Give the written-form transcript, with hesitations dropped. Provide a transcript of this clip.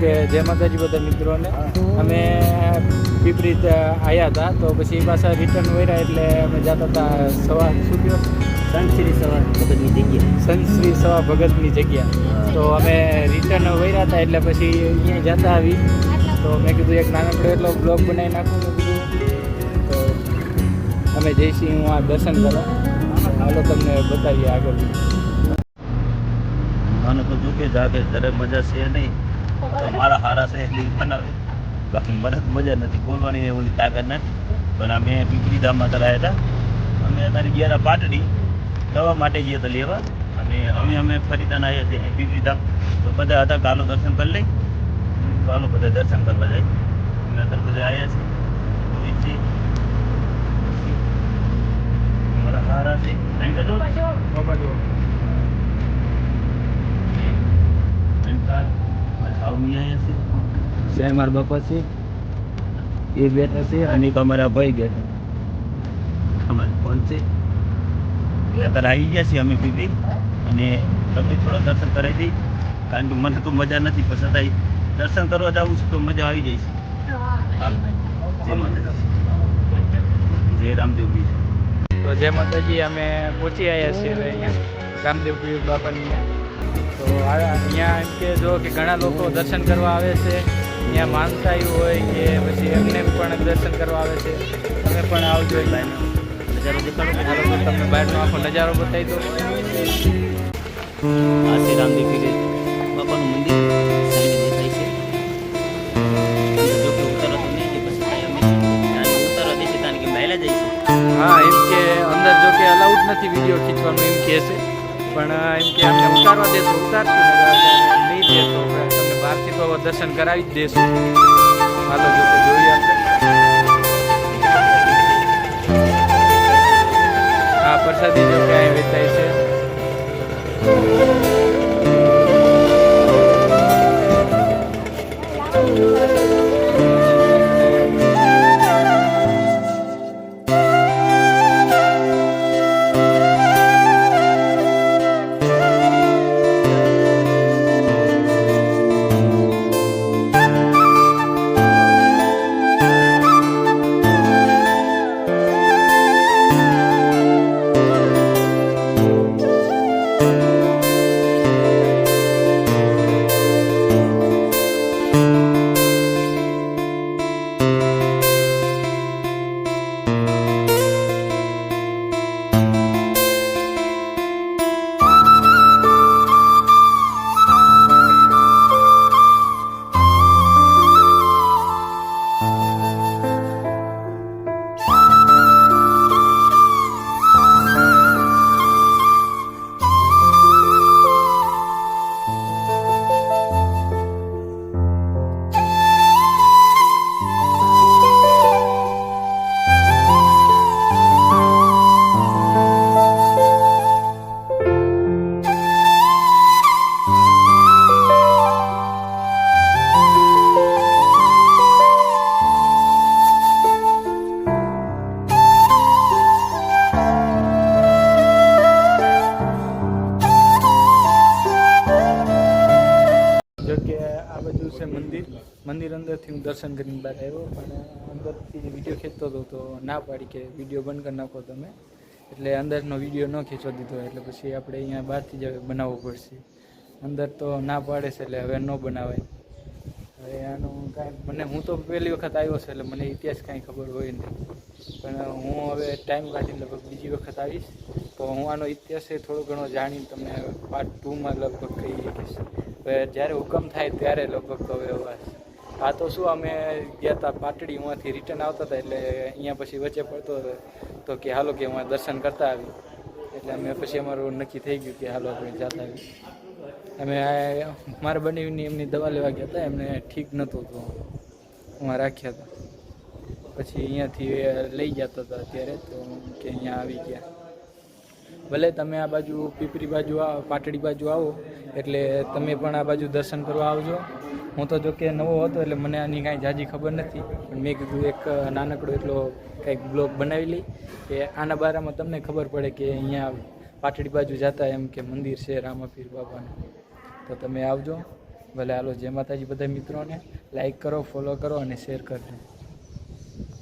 કે જય માતાજી બધા મિત્રોને. અમે પીપરી આવ્યા હતા તો પછી પાછા રિટર્ન વળ્યા એટલે અમે જતા હતા સવા શું કહો સંતશ્રી સવા ભગતની જગ્યા. સંતશ્રી સવા ભગતની જગ્યા. તો અમે રિટર્ન વળ્યા હતા એટલે પછી અહીંયા જતા આવી તો મેં કીધું એક નાનકડો એટલો બ્લોગ બનાવી નાખું મેં કીધું. તો અમે જઈશું હું આ દર્શન કરવા. હાલો તમને બતાવીએ આગળ. મને તો જોકે જાગે જ્યારે મજા છે નહીં તો મારા હારા છે એટલી બનાવે, બાકી મને તો મજા નથી બોલવાની એવી તાકાત નથી. પણ અમે પીપળી ધામમાં કરાયા હતા. અમે તારી ગયા પાટડી દવા માટે જઈએ તો લેવા અને અમે ફરીતાના આવ્યા છીએ પીપળી ધામ. તો બધા હતા કાલો દર્શન કરી લઈ, કાલો બધા દર્શન કરવા જાય. અમે અત્યારે બધા આવ્યા છીએ. મારા હારા છે મારા બાપા છે એ બેઠા છે અને અમારા ભાઈ બેઠા અમારે ફોન છે. અત્યારે આવી ગયા છીએ અમે પીપી અને તમને થોડા દર્શન કરાવી દઈ, કારણ કે મને તો મજા નથી પણ છતાંય દર્શન કરવા જવું છું તો મજા આવી જાય છે. જય રામદેવજી. તો જય માતાજી. અમે પહોંચી આવ્યા છીએ અહીંયા રામદેવપીર બાપાની. તો અહીંયા એમ કે જો કે ઘણા લોકો દર્શન કરવા આવે છે. અહીંયા માનતાઈ હોય કે પછી એમને પણ દર્શન કરવા આવે છે. તમે પણ આવજો. એટલે નજારો દેખાડો. તમને બહારનો આખો નજારો બતાવી દો. આ શ્રી રામદેવપીર બાપાનું મંદિર સામે દેખાય છે. જો કે ઉતારો તો નહીં પછી અમે ઉતારવા દઈશું કારણ કે મહેલા જઈશું. હા, એમ કે અંદર જો કે અલાઉડ નથી વિડીયો ખીંચવાનું એમ કહે છે, પણ એમ કે અમને ઉતારવા દેશો ઉતારશું ને નહીં દે તો તમને બહારથી તો દર્શન કરાવી જ દેશું. હાલો જો કે જોઈએ આપણે. હા, પ્રસાદી જો કે અહીં વેચાય છે. મંદિર અંદરથી હું દર્શન કરીને બહાર આવ્યો, પણ અંદરથી વિડીયો ખેંચતો હતો તો ના પાડી કે વિડીયો બંધ કરી નાખો તમે, એટલે અંદરનો વિડીયો ન ખેંચવા દીધો. એટલે પછી આપણે અહીંયા બહારથી જ બનાવવો પડશે. અંદર તો ના પાડે છે એટલે હવે ન બનાવાય. હવે આનું કાંઈ હું તો પહેલી વખત આવ્યો છે એટલે મને ઇતિહાસ કાંઈ ખબર હોય નહીં, પણ હું હવે ટાઈમ કાઢીને લગભગ બીજી વખત આવીશ તો હું આનો ઇતિહાસ થોડો ઘણો જાણીને તમને પાર્ટ 2માં લગભગ કહી શકીશ. હવે જ્યારે હુકમ થાય ત્યારે લગભગ તો હવે આ તો શું અમે ગયા હતા પાટડી, ઉમાંથી રિટર્ન આવતા હતા એટલે અહીંયા પછી વચ્ચે પડતો હતો તો કે હાલો કે હું દર્શન કરતા આવી. એટલે અમે પછી અમારું નક્કી થઈ ગયું કે હાલો આપણે જતા આવી. અમે મારા બનેવીની એમની દવા લેવા ગયા હતા, એમને ઠીક નહોતું તો હું રાખ્યા હતા. પછી અહીંયાથી લઈ જતા હતા અત્યારે તો કે અહીંયા આવી ગયા. ભલે તમે આ બાજુ પીપરી બાજુ પાટડી બાજુ આવો એટલે તમે પણ આ બાજુ દર્શન કરવા આવજો. હું તો જો કે નવો હતો એટલે મને આની કાંઈ ઝાઝી ખબર નથી, પણ મેં કીધું એક નાનકડો એટલો કંઈક બ્લોગ બનાવી લઈ કે આના બારામાં તમને ખબર પડે કે અહીંયા પાટડી બાજુ જતા એમ કે મંદિર છે રામાપીર બાપાનું. તો તમે આવજો. ભલે હાલો જય માતાજી બધા મિત્રોને લાઈક કરો, ફોલો કરો અને શેર કરજો.